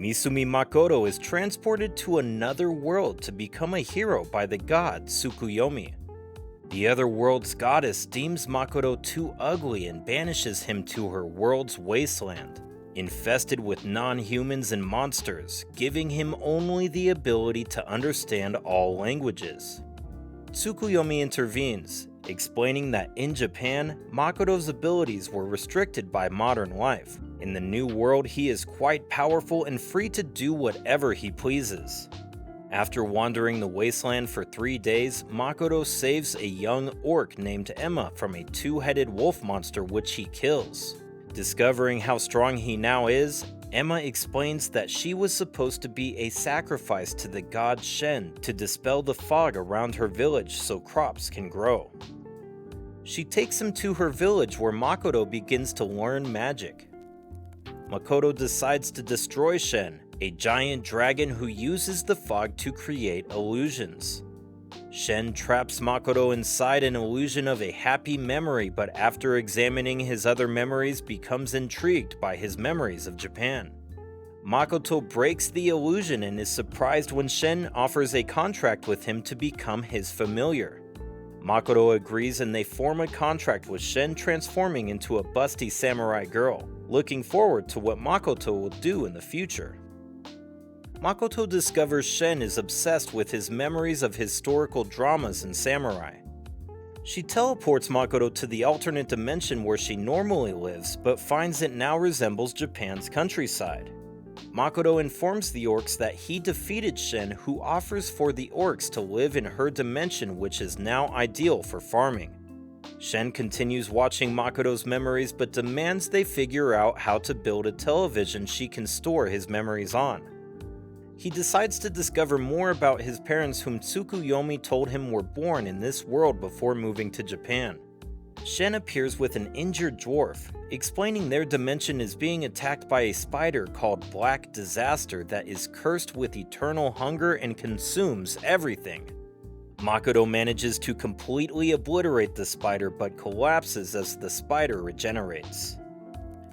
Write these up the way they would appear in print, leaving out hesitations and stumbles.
Misumi Makoto is transported to another world to become a hero by the god Tsukuyomi. The other world's goddess deems Makoto too ugly and banishes him to her world's wasteland, infested with non-humans and monsters, giving him only the ability to understand all languages. Tsukuyomi intervenes, explaining that in Japan, Makoto's abilities were restricted by modern life. In the new world, he is quite powerful and free to do whatever he pleases. After wandering the wasteland for 3 days, Makoto saves a young orc named Emma from a two-headed wolf monster which he kills. Discovering how strong he now is, Emma explains that she was supposed to be a sacrifice to the god Shen to dispel the fog around her village so crops can grow. She takes him to her village where Makoto begins to learn magic. Makoto decides to destroy Shen, a giant dragon who uses the fog to create illusions. Shen traps Makoto inside an illusion of a happy memory, but after examining his other memories becomes intrigued by his memories of Japan. Makoto breaks the illusion and is surprised when Shen offers a contract with him to become his familiar. Makoto agrees and they form a contract with Shen transforming into a busty samurai girl, looking forward to what Makoto will do in the future. Makoto discovers Shen is obsessed with his memories of historical dramas and samurai. She teleports Makoto to the alternate dimension where she normally lives, but finds it now resembles Japan's countryside. Makoto informs the orcs that he defeated Shen, who offers for the orcs to live in her dimension, which is now ideal for farming. Shen continues watching Makoto's memories but demands they figure out how to build a television she can store his memories on. He decides to discover more about his parents whom Tsukuyomi told him were born in this world before moving to Japan. Shen appears with an injured dwarf, explaining their dimension is being attacked by a spider called Black Disaster that is cursed with eternal hunger and consumes everything. Makoto manages to completely obliterate the spider but collapses as the spider regenerates.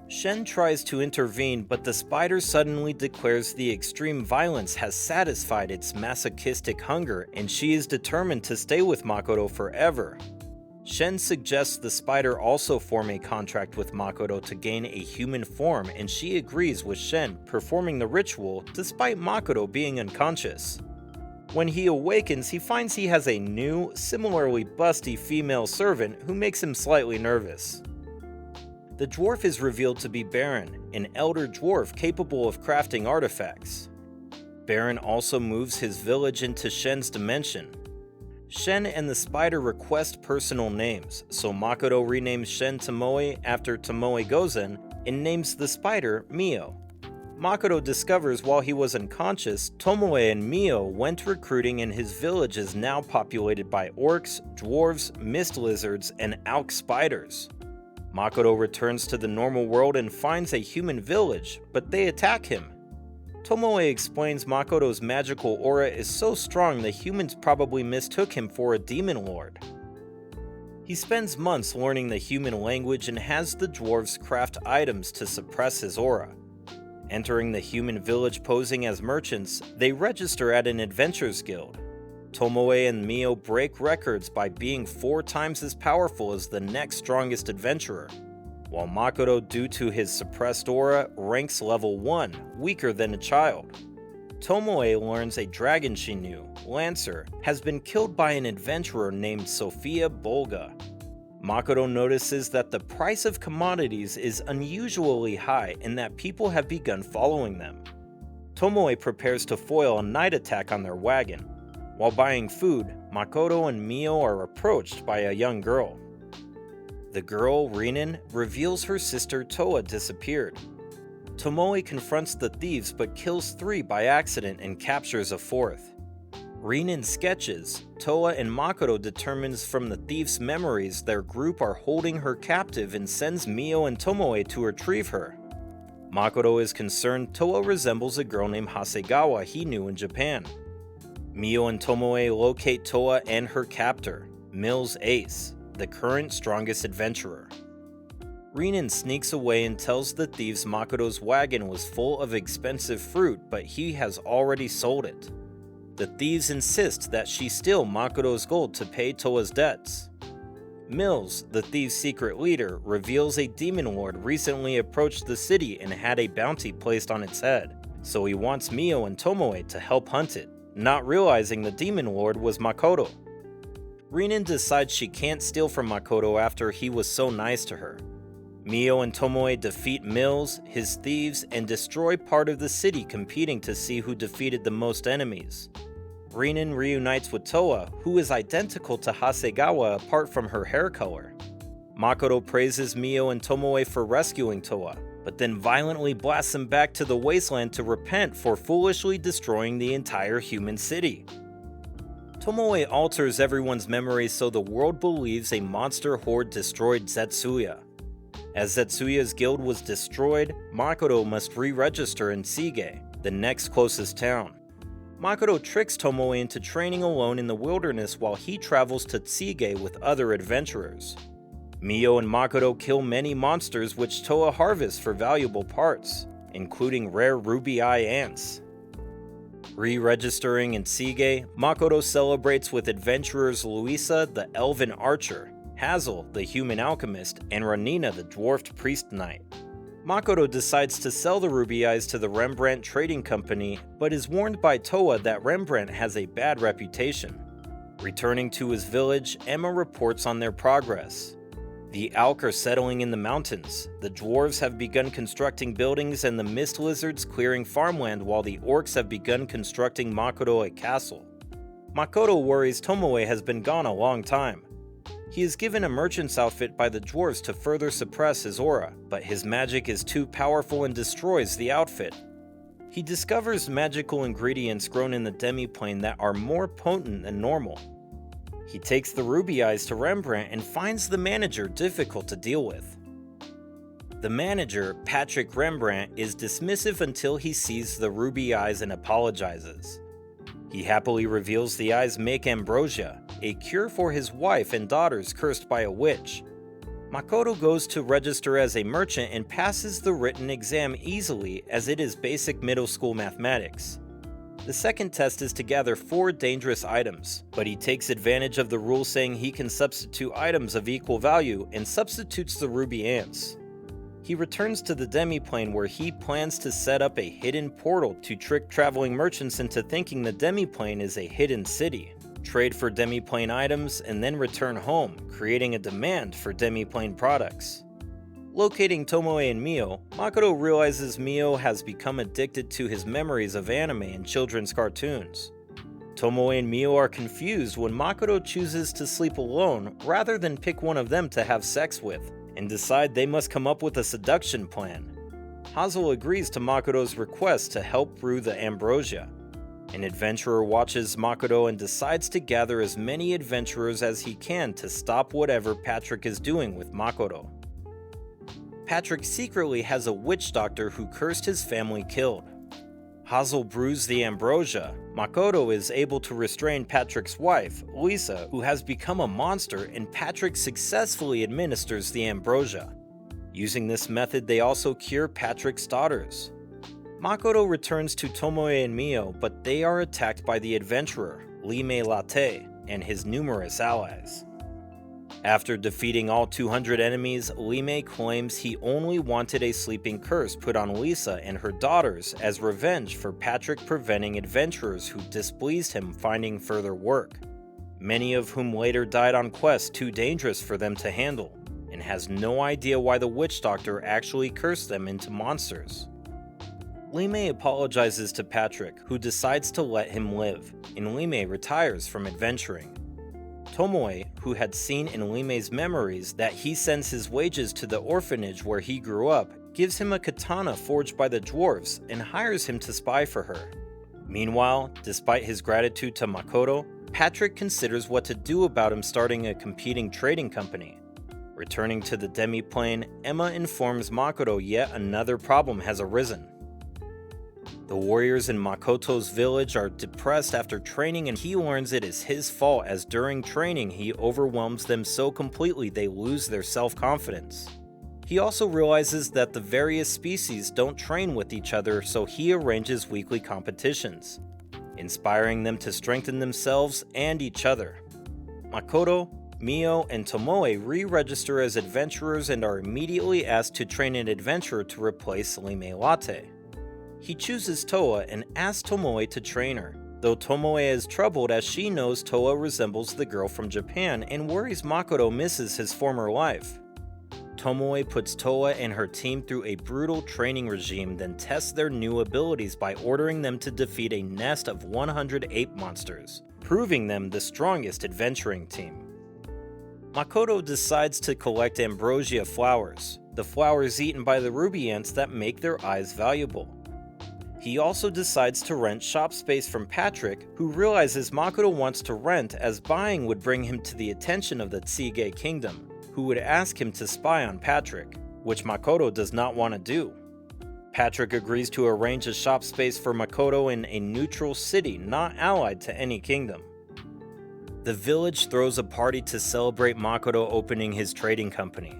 Shen tries to intervene, but the spider suddenly declares the extreme violence has satisfied its masochistic hunger and she is determined to stay with Makoto forever. Shen suggests the spider also form a contract with Makoto to gain a human form and she agrees with Shen, performing the ritual despite Makoto being unconscious. When he awakens, he finds he has a new, similarly busty female servant who makes him slightly nervous. The dwarf is revealed to be Baron, an elder dwarf capable of crafting artifacts. Baron also moves his village into Shen's dimension. Shen and the spider request personal names, so Makoto renames Shen Tomoe after Tomoe Gozen and names the spider Mio. Makoto discovers while he was unconscious, Tomoe and Mio went recruiting and his village is now populated by orcs, dwarves, mist lizards, and alk spiders. Makoto returns to the normal world and finds a human village, but they attack him. Tomoe explains Makoto's magical aura is so strong the humans probably mistook him for a demon lord. He spends months learning the human language and has the dwarves craft items to suppress his aura. Entering the human village posing as merchants, they register at an adventurers guild. Tomoe and Mio break records by being 4 times as powerful as the next strongest adventurer, while Makoto, due to his suppressed aura, ranks level 1, weaker than a child. Tomoe learns a dragon she knew, Lancer, has been killed by an adventurer named Sophia Bolga. Makoto notices that the price of commodities is unusually high and that people have begun following them. Tomoe prepares to foil a night attack on their wagon. While buying food, Makoto and Mio are approached by a young girl. The girl, Rinin, reveals her sister Toa disappeared. Tomoe confronts the thieves but kills 3 by accident and captures a 4th. Rinin sketches. Toa and Makoto determines from the thief's memories their group are holding her captive and sends Mio and Tomoe to retrieve her. Makoto is concerned Toa resembles a girl named Hasegawa he knew in Japan. Mio and Tomoe locate Toa and her captor, Mills Ace, the current strongest adventurer. Rinin sneaks away and tells the thieves Makoto's wagon was full of expensive fruit, but he has already sold it. The thieves insist that she steal Makoto's gold to pay Toa's debts. Mills, the thieves' secret leader, reveals a demon lord recently approached the city and had a bounty placed on its head, so he wants Mio and Tomoe to help hunt it, not realizing the demon lord was Makoto. Rinin decides she can't steal from Makoto after he was so nice to her. Mio and Tomoe defeat Mills, his thieves, and destroy part of the city competing to see who defeated the most enemies. Rinin reunites with Toa, who is identical to Hasegawa apart from her hair color. Makoto praises Mio and Tomoe for rescuing Toa, but then violently blasts them back to the wasteland to repent for foolishly destroying the entire human city. Tomoe alters everyone's memories so the world believes a monster horde destroyed Zetsuya. As Zetsuya's guild was destroyed, Makoto must re-register in Sige, the next closest town. Makoto tricks Tomoe into training alone in the wilderness while he travels to Tsige with other adventurers. Mio and Makoto kill many monsters which Toa harvests for valuable parts, including rare ruby eye ants. Re-registering in Sige, Makoto celebrates with adventurers Luisa, the elven archer, Hazel, the human alchemist, and Ranina, the dwarfed priest knight. Makoto decides to sell the ruby eyes to the Rembrandt Trading Company, but is warned by Toa that Rembrandt has a bad reputation. Returning to his village, Emma reports on their progress. The Alk are settling in the mountains, the dwarves have begun constructing buildings and the mist lizards clearing farmland while the orcs have begun constructing Makoto a castle. Makoto worries Tomoe has been gone a long time. He is given a merchant's outfit by the dwarves to further suppress his aura, but his magic is too powerful and destroys the outfit. He discovers magical ingredients grown in the demiplane that are more potent than normal. He takes the ruby eyes to Rembrandt and finds the manager difficult to deal with. The manager, Patrick Rembrandt, is dismissive until he sees the ruby eyes and apologizes. He happily reveals the eyes make ambrosia, a cure for his wife and daughters cursed by a witch. Makoto goes to register as a merchant and passes the written exam easily as it is basic middle school mathematics. The second test is to gather 4 dangerous items, but he takes advantage of the rule saying he can substitute items of equal value and substitutes the ruby ants. He returns to the demiplane where he plans to set up a hidden portal to trick traveling merchants into thinking the demiplane is a hidden city, trade for demiplane items, and then return home, creating a demand for demiplane products. Locating Tomoe and Mio, Makoto realizes Mio has become addicted to his memories of anime and children's cartoons. Tomoe and Mio are confused when Makoto chooses to sleep alone rather than pick one of them to have sex with, and decide they must come up with a seduction plan. Hazel agrees to Makoto's request to help brew the ambrosia. An adventurer watches Makoto and decides to gather as many adventurers as he can to stop whatever Patrick is doing with Makoto. Patrick secretly has a witch doctor who cursed his family killed. Hazel brews the ambrosia. Makoto is able to restrain Patrick's wife, Lisa, who has become a monster, and Patrick successfully administers the ambrosia. Using this method, they also cure Patrick's daughters. Makoto returns to Tomoe and Mio, but they are attacked by the adventurer, Lime Latte, and his numerous allies. After defeating all 200 enemies, Lime claims he only wanted a sleeping curse put on Lisa and her daughters as revenge for Patrick preventing adventurers who displeased him finding further work, many of whom later died on quests too dangerous for them to handle, and has no idea why the witch doctor actually cursed them into monsters. Lime apologizes to Patrick, who decides to let him live, and Lime retires from adventuring. Tomoe, who had seen in Lime's memories that he sends his wages to the orphanage where he grew up, gives him a katana forged by the dwarves and hires him to spy for her. Meanwhile, despite his gratitude to Makoto, Patrick considers what to do about him starting a competing trading company. Returning to the demiplane, Emma informs Makoto yet another problem has arisen. The warriors in Makoto's village are depressed after training, and he learns it is his fault as during training he overwhelms them so completely they lose their self-confidence. He also realizes that the various species don't train with each other, so he arranges weekly competitions, inspiring them to strengthen themselves and each other. Makoto, Mio, and Tomoe re-register as adventurers and are immediately asked to train an adventurer to replace Lime Latte. He chooses Toa and asks Tomoe to train her, though Tomoe is troubled as she knows Toa resembles the girl from Japan and worries Makoto misses his former life. Tomoe puts Toa and her team through a brutal training regime, then tests their new abilities by ordering them to defeat a nest of 100 ape monsters, proving them the strongest adventuring team. Makoto decides to collect ambrosia flowers, the flowers eaten by the ruby ants that make their eyes valuable. He also decides to rent shop space from Patrick, who realizes Makoto wants to rent as buying would bring him to the attention of the Tsuge Kingdom, who would ask him to spy on Patrick, which Makoto does not want to do. Patrick agrees to arrange a shop space for Makoto in a neutral city not allied to any kingdom. The village throws a party to celebrate Makoto opening his trading company.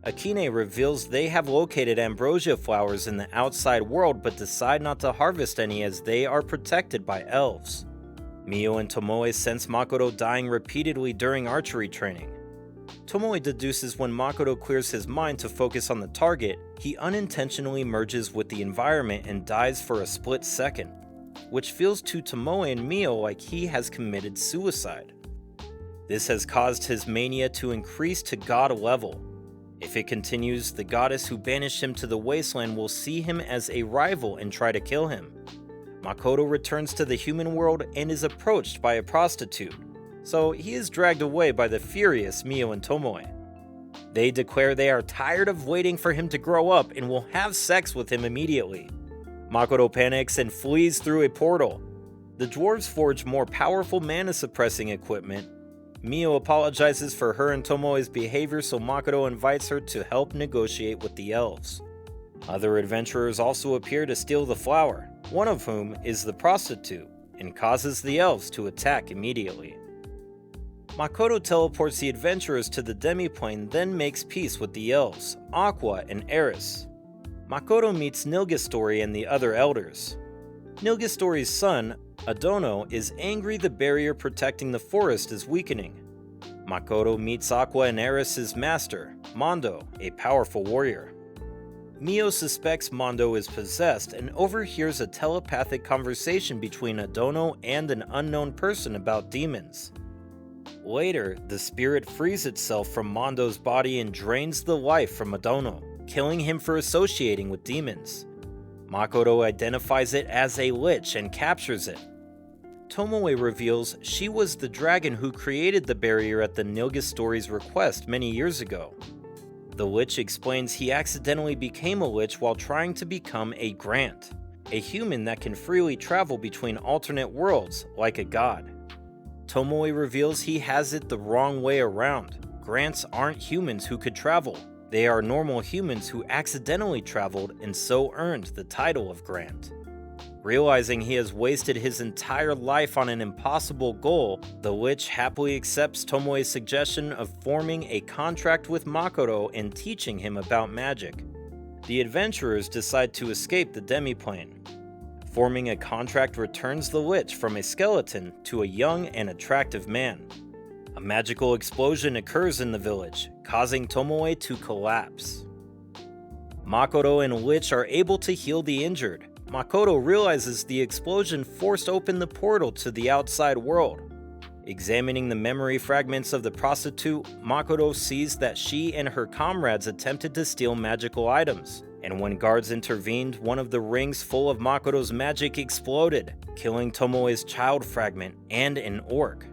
Akine reveals they have located ambrosia flowers in the outside world but decide not to harvest any as they are protected by elves. Mio and Tomoe sense Makoto dying repeatedly during archery training. Tomoe deduces when Makoto clears his mind to focus on the target, he unintentionally merges with the environment and dies for a split second, which feels to Tomoe and Mio like he has committed suicide. This has caused his mania to increase to god level. If it continues, the goddess who banished him to the wasteland will see him as a rival and try to kill him. Makoto returns to the human world and is approached by a prostitute, so he is dragged away by the furious Mio and Tomoe. They declare they are tired of waiting for him to grow up and will have sex with him immediately. Makoto panics and flees through a portal. The dwarves forge more powerful mana-suppressing equipment. Mio apologizes for her and Tomoe's behavior, so Makoto invites her to help negotiate with the elves. Other adventurers also appear to steal the flower, one of whom is the prostitute, and causes the elves to attack immediately. Makoto teleports the adventurers to the demiplane, then makes peace with the elves, Aqua and Eris. Makoto meets Nilgastori and the other elders. Nilgastori's son, Adono, is angry the barrier protecting the forest is weakening. Makoto meets Aqua and Eris' master, Mondo, a powerful warrior. Mio suspects Mondo is possessed and overhears a telepathic conversation between Adono and an unknown person about demons. Later, the spirit frees itself from Mondo's body and drains the life from Adono, killing him for associating with demons. Makoto identifies it as a lich and captures it. Tomoe reveals she was the dragon who created the barrier at the Nilgastori's request many years ago. The lich explains he accidentally became a lich while trying to become a Grant, a human that can freely travel between alternate worlds like a god. Tomoe reveals he has it the wrong way around. Grants aren't humans who could travel. They are normal humans who accidentally traveled and so earned the title of Grant. Realizing he has wasted his entire life on an impossible goal, the Lich happily accepts Tomoe's suggestion of forming a contract with Makoto and teaching him about magic. The adventurers decide to escape the demiplane. Forming a contract returns the Lich from a skeleton to a young and attractive man. A magical explosion occurs in the village, causing Tomoe to collapse. Makoto and Lich are able to heal the injured. Makoto realizes the explosion forced open the portal to the outside world. Examining the memory fragments of the prostitute, Makoto sees that she and her comrades attempted to steal magical items, and when guards intervened, one of the rings full of Makoto's magic exploded, killing Tomoe's child fragment and an orc.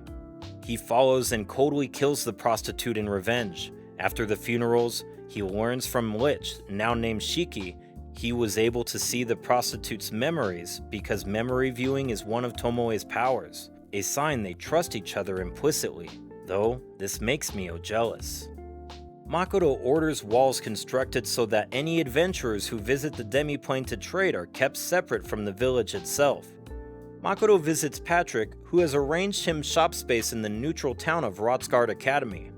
He follows and coldly kills the prostitute in revenge. After the funerals, he learns from Lich, now named Shiki, he was able to see the prostitute's memories because memory viewing is one of Tomoe's powers, a sign they trust each other implicitly, though this makes Mio jealous. Makoto orders walls constructed so that any adventurers who visit the demiplane to trade are kept separate from the village itself. Makoto visits Patrick, who has arranged him shop space in the neutral town of Rotsgard Academy.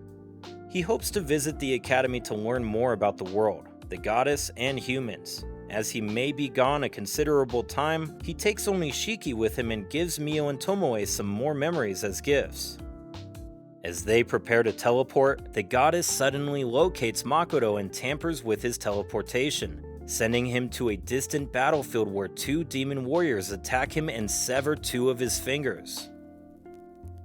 He hopes to visit the academy to learn more about the world, the goddess, and humans. As he may be gone a considerable time, he takes only Shiki with him and gives Mio and Tomoe some more memories as gifts. As they prepare to teleport, the goddess suddenly locates Makoto and tampers with his teleportation, sending him to a distant battlefield where two demon warriors attack him and sever two of his fingers.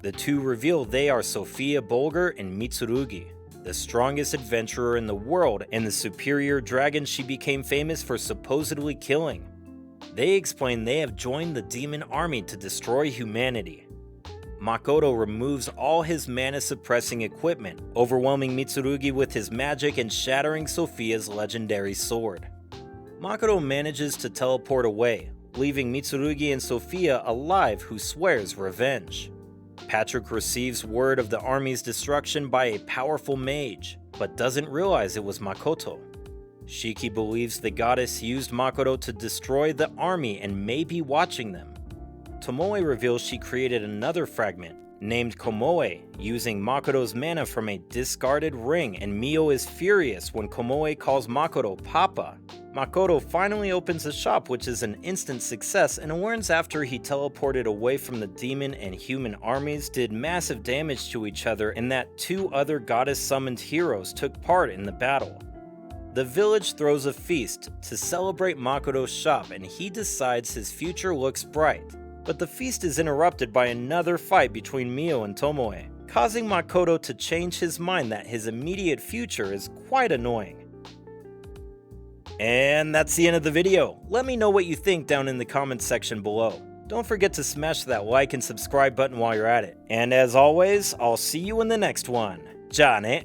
The two reveal they are Sophia Bolger and Mitsurugi, the strongest adventurer in the world and the superior dragon she became famous for supposedly killing. They explain they have joined the demon army to destroy humanity. Makoto removes all his mana-suppressing equipment, overwhelming Mitsurugi with his magic and shattering Sophia's legendary sword. Makoto manages to teleport away, leaving Mitsurugi and Sophia alive, who swears revenge. Patrick receives word of the army's destruction by a powerful mage, but doesn't realize it was Makoto. Shiki believes the goddess used Makoto to destroy the army and may be watching them. Tomoe reveals she created another fragment, named Komoe, using Makoto's mana from a discarded ring, and Mio is furious when Komoe calls Makoto Papa. Makoto finally opens a shop, which is an instant success, and learns after he teleported away from the demon and human armies did massive damage to each other, and that two other goddess-summoned heroes took part in the battle. The village throws a feast to celebrate Makoto's shop, and he decides his future looks bright. But the feast is interrupted by another fight between Mio and Tomoe, causing Makoto to change his mind that his immediate future is quite annoying. And that's the end of the video. Let me know what you think down in the comments section below. Don't forget to smash that like and subscribe button while you're at it. And as always, I'll see you in the next one. Ja ne!